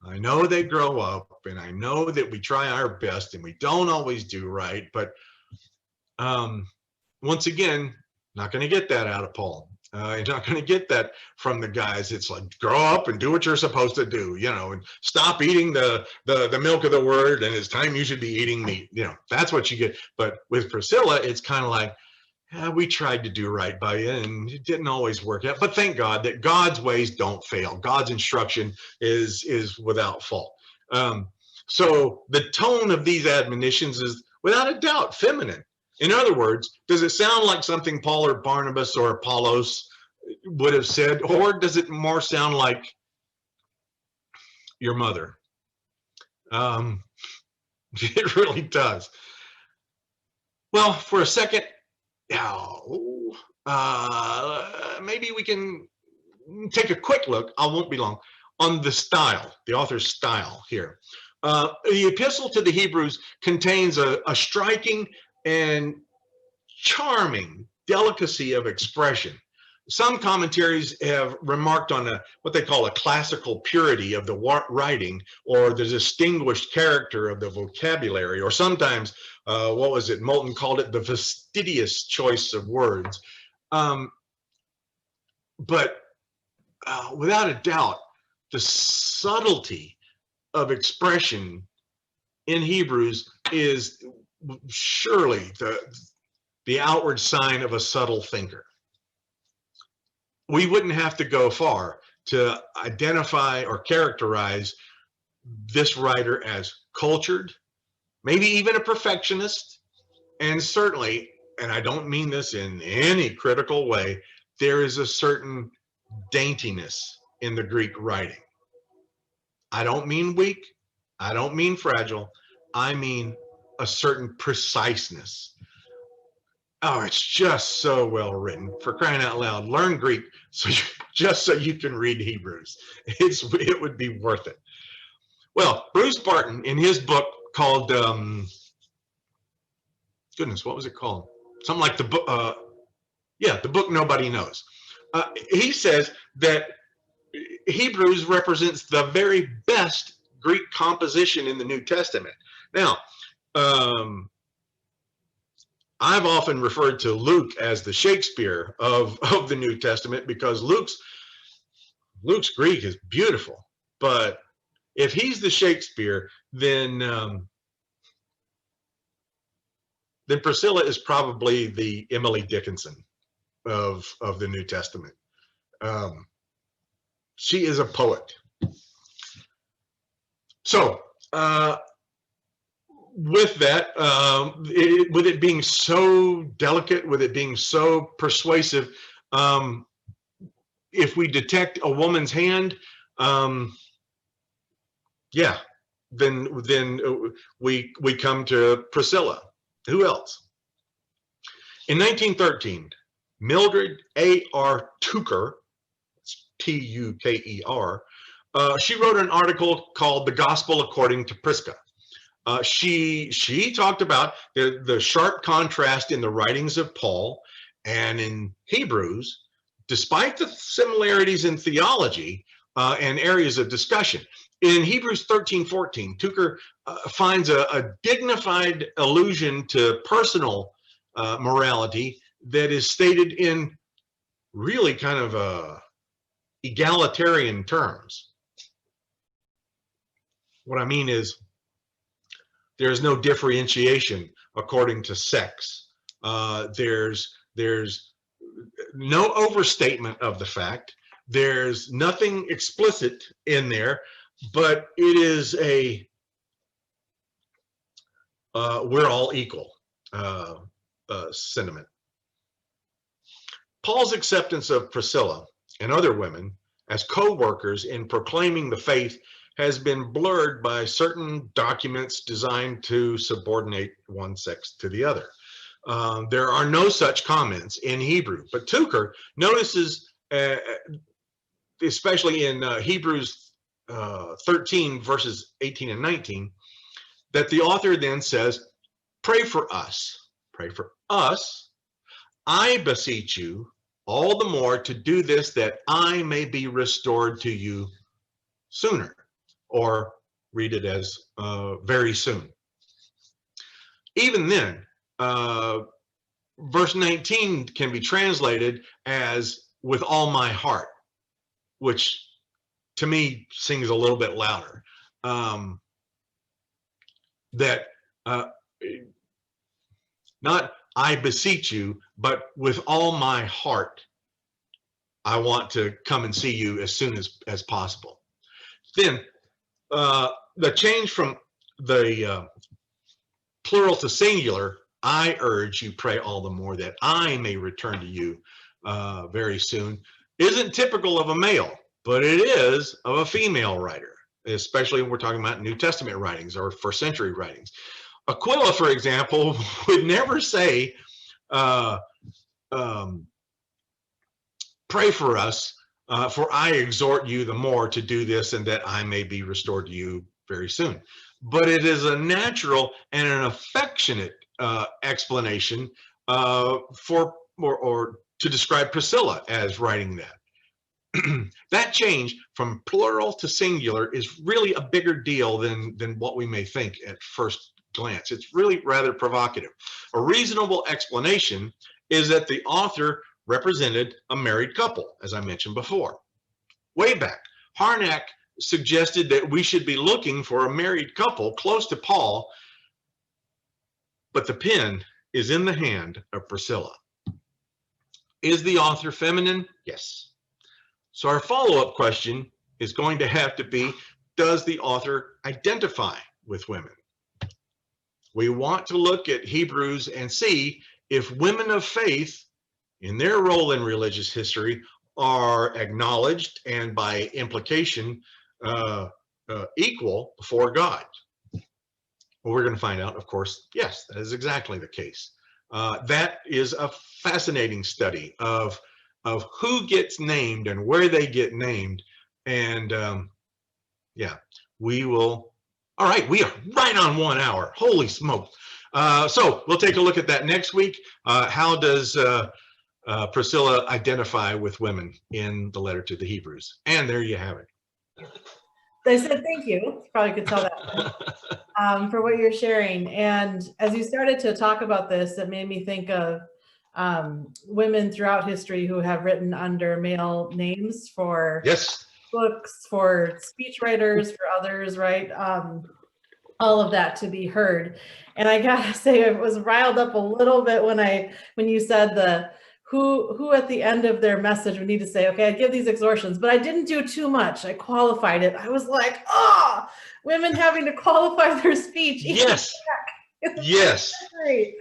I know they grow up, and I know that we try our best, and we don't always do right, but once again, not going to get that out of Paul. You're not going to get that from the guys. It's like, grow up and do what you're supposed to do, and stop eating the milk of the word, and it's time you should be eating meat. That's what you get. But with Priscilla, it's kind of like, we tried to do right by you, and it didn't always work out. But thank God that God's ways don't fail. God's instruction is without fault. So the tone of these admonitions is without a doubt feminine. In other words, does it sound like something Paul or Barnabas or Apollos would have said, or does it more sound like your mother? It really does. Well, for a second, maybe we can take a quick look, I won't be long, on the style, the author's style here. The Epistle to the Hebrews contains a striking and charming delicacy of expression. Some commentaries have remarked on what they call a classical purity of the writing, or the distinguished character of the vocabulary, or sometimes, Moulton called it the fastidious choice of words. But without a doubt, the subtlety of expression in Hebrews is surely the outward sign of a subtle thinker. We wouldn't have to go far to identify or characterize this writer as cultured, maybe even a perfectionist, and certainly, and I don't mean this in any critical way, there is a certain daintiness in the Greek writing. I don't mean weak, I don't mean fragile, I mean a certain preciseness. Oh, it's just so well written. For crying out loud, learn Greek just so you can read Hebrews. It would be worth it. Well, Bruce Barton, in his book called, goodness, what was it called? Something like the book, the book Nobody Knows. He says that Hebrews represents the very best Greek composition in the New Testament. Now, I've often referred to Luke as the Shakespeare of the New Testament, because Luke's Greek is beautiful, but if he's the Shakespeare, then Priscilla is probably the Emily Dickinson of the New Testament. She is a poet. So with that, with it being so delicate, with it being so persuasive, if we detect a woman's hand, yeah, then we come to Priscilla. Who else? In 1913, Mildred A.R. Tucker, Tuker, she wrote an article called "The Gospel According to Prisca." She talked about the sharp contrast in the writings of Paul and in Hebrews, despite the similarities in theology and areas of discussion. In Hebrews 13:14, Tucker finds a dignified allusion to personal morality that is stated in really kind of egalitarian terms. What I mean is, there's no differentiation according to sex. There's no overstatement of the fact. There's nothing explicit in there, but it is a we're all equal sentiment. Paul's acceptance of Priscilla and other women as co-workers in proclaiming the faith has been blurred by certain documents designed to subordinate one sex to the other. There are no such comments in Hebrew, but Tucker notices, especially in Hebrews 13 verses 18 and 19, that the author then says, pray for us, I beseech you all the more to do this, that I may be restored to you sooner. Or read it as very soon. Even then, verse 19 can be translated as with all my heart, which to me sings a little bit louder. Not I beseech you, but with all my heart, I want to come and see you as soon as possible. Then the change from the plural to singular, I urge you, pray all the more that I may return to you very soon, isn't typical of a male, but it is of a female writer, especially when we're talking about New Testament writings or first century writings. Aquila, for example, would never say, pray for us, for I exhort you the more to do this, and that I may be restored to you very soon. But it is a natural and an affectionate explanation for or to describe Priscilla as writing that. That change from plural to singular is really a bigger deal than what we may think at first glance. It's really rather provocative. A reasonable explanation is that the author represented a married couple, as I mentioned before. Way back, Harnack suggested that we should be looking for a married couple close to Paul, but the pen is in the hand of Priscilla. Is the author feminine? Yes. So our follow-up question is going to have to be, does the author identify with women? We want to look at Hebrews and see if women of faith in their role in religious history are acknowledged and by implication equal before God. Well, we're going to find out, of course, yes, that is exactly the case. That is a fascinating study of who gets named and where they get named. And yeah, we will. All right, we are right on 1 hour. Holy smoke. So we'll take a look at that next week. How does Priscilla identify with women in the letter to the Hebrews? And there you have it. They said thank you. You probably could tell that for what you're sharing. And as you started to talk about this, it made me think of women throughout history who have written under male names for yes, books for speechwriters, for others, right? All of that to be heard. And I gotta say, I was riled up a little bit when you said who at the end of their message would need to say, okay, I give these exhortations, but I didn't do too much. I qualified it. I was like, oh, women having to qualify their speech. Yes. Yes. Great.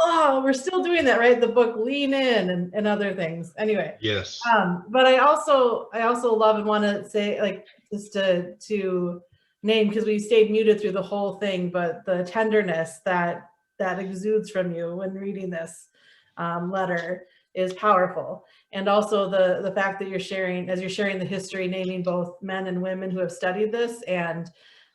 Oh, we're still doing that, right? The book Lean In and other things. Anyway. Yes. But I also love and want to say, like, just to name, because we stayed muted through the whole thing, but the tenderness that exudes from you when reading this letter is powerful. And also the fact that you're sharing the history, naming both men and women who have studied this, and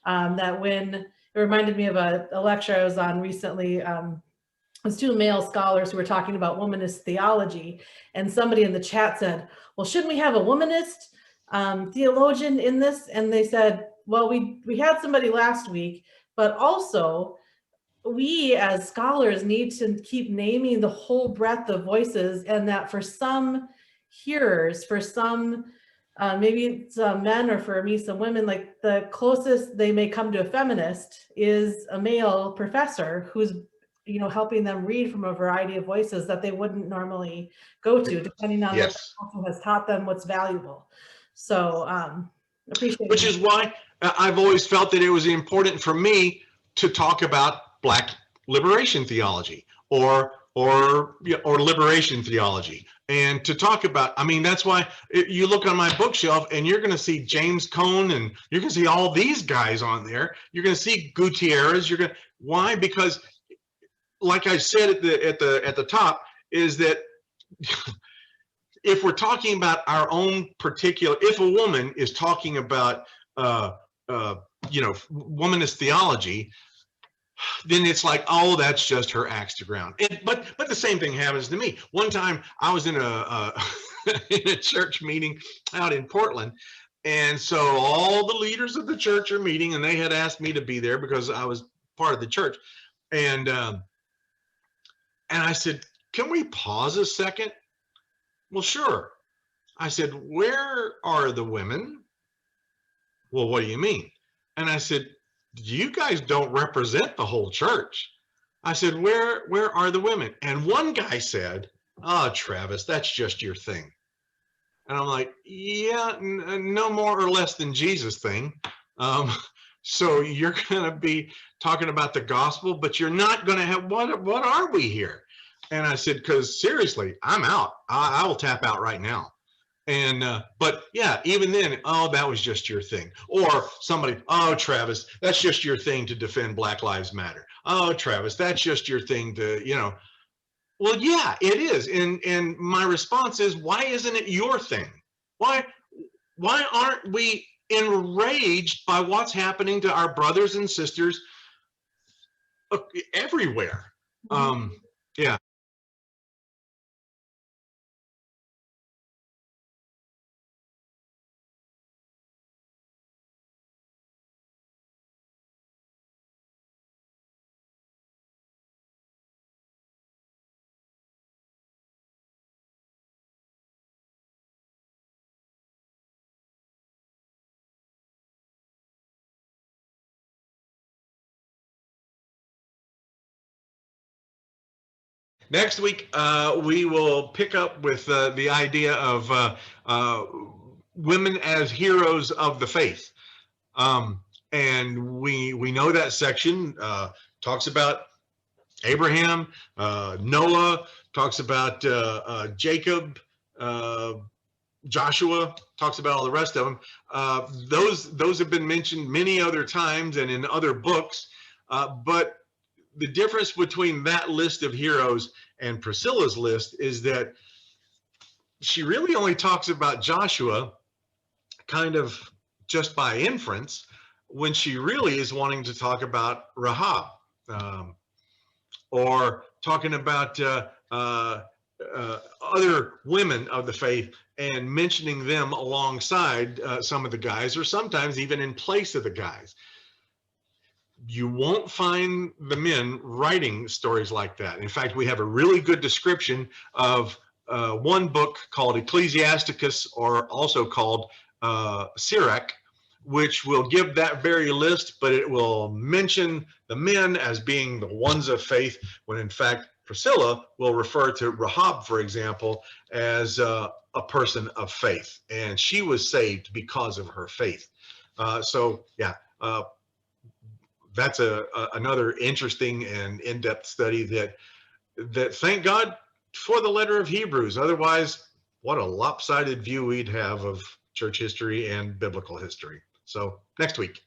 that when it reminded me of a lecture I was on recently. It was two male scholars who were talking about womanist theology, and somebody in the chat said, well, shouldn't we have a womanist theologian in this? And they said, well, we had somebody last week, but also we as scholars need to keep naming the whole breadth of voices, and that for some hearers, for some maybe some men, or for me, some women, like the closest they may come to a feminist is a male professor who's helping them read from a variety of voices that they wouldn't normally go to, depending on what culture has taught them what's valuable. So appreciate it. Which is why I've always felt that it was important for me to talk about Black liberation theology or liberation theology, and to talk about, I mean, that's why you look on my bookshelf and you're going to see James Cone, and you're going to see all these guys on there. You're going to see Gutierrez. Why? Because like I said at the top, is that if we're talking about our own particular, if a woman is talking about womanist theology, then it's like, oh, that's just her axe to ground. But the same thing happens to me. One time I was in a in a church meeting out in Portland, and so all the leaders of the church are meeting, and they had asked me to be there because I was part of the church, and I said, can we pause a second? Well, sure. I said, where are the women? Well, what do you mean? And I said, you guys don't represent the whole church. I said, where are the women? And one guy said, oh, Travis, that's just your thing. And I'm like, yeah, no more or less than Jesus thing. So you're going to be talking about the gospel, but you're not going to have, what are we here? And I said, because seriously, I'm out. I will tap out right now. And but yeah, even then, oh, that was just your thing. Or somebody, oh, Travis, that's just your thing to defend Black Lives Matter. Oh, Travis, that's just your thing to, well, yeah, it is. And my response is, why isn't it your thing? Why aren't we enraged by what's happening to our brothers and sisters everywhere? Yeah. Next week, we will pick up with the idea of women as heroes of the faith. And we know that section talks about Abraham, Noah, talks about Jacob, Joshua, talks about all the rest of them. Those have been mentioned many other times and in other books, but the difference between that list of heroes and Priscilla's list is that she really only talks about Joshua kind of just by inference, when she really is wanting to talk about Rahab, or talking about other women of the faith and mentioning them alongside some of the guys, or sometimes even in place of the guys. You won't find the men writing stories like that. In fact, we have a really good description of one book called Ecclesiasticus, or also called Sirach, which will give that very list, but it will mention the men as being the ones of faith, when in fact Priscilla will refer to Rahab, for example, as a person of faith, and she was saved because of her faith. So yeah, that's another interesting and in-depth study that thank God for the letter of Hebrews. Otherwise, what a lopsided view we'd have of church history and biblical history. So next week.